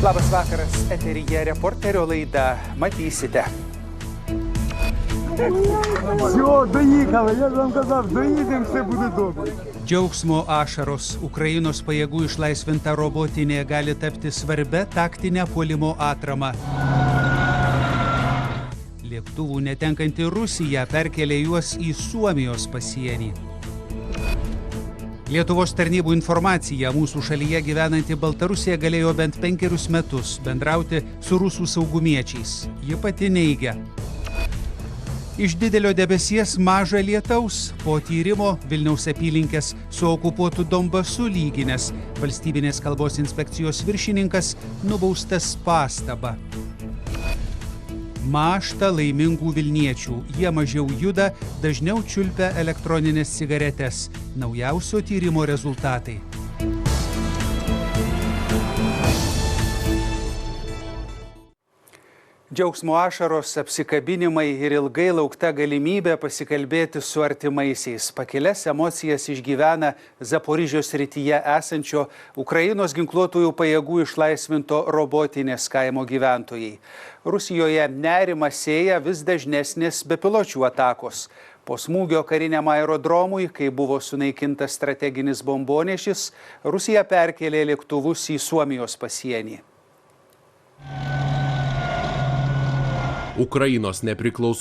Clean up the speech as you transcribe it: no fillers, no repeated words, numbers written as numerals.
Labas vakaras, eteryje Reporterio laida. Matysite. Все, доїхали, я ж вам казав, доїдемо, все буде добре. Džiaugsmo ašaros Ukrainos pajėgų išlaisvinta robotinė gali tapti svarbia taktinė puolimo atrama. Lėktuvų netenkanti Rusija perkelė juos į Suomijos pasienį. Lietuvos tarnybų informacija, mūsų šalyje gyvenanti Baltarusija galėjo bent 5 metus bendrauti su rusų saugumiečiais. Ji pati neigia. Iš didelio debesies maža lietaus. Po tyrimo Vilniaus apylinkės su okupuotu Donbasu lyginęs valstybinės kalbos inspekcijos viršininkas nubaustas pastaba. Mąžta laimingų Vilniečių. Jie mažiau juda, dažniau čiulpia elektroninės cigaretes. Naujausio tyrimo rezultatai. Džiaugsmo ašaros, apsikabinimai ir ilgai laukta galimybė pasikalbėti su artimaisiais. Pakilias emocijas išgyvena Zaporižės srityje esančio Ukrainos ginkluotųjų pajėgų išlaisvinto robotinės kaimo gyventojai. Rusijoje nerimą sėja vis dažnesnės bepiločių atakos. Po smūgio kariniam aerodromui, kai buvo sunaikintas strateginis bombonešis, Rusija perkėlė lėktuvus į Suomijos pasienį. Ukrainos nepriklausomybės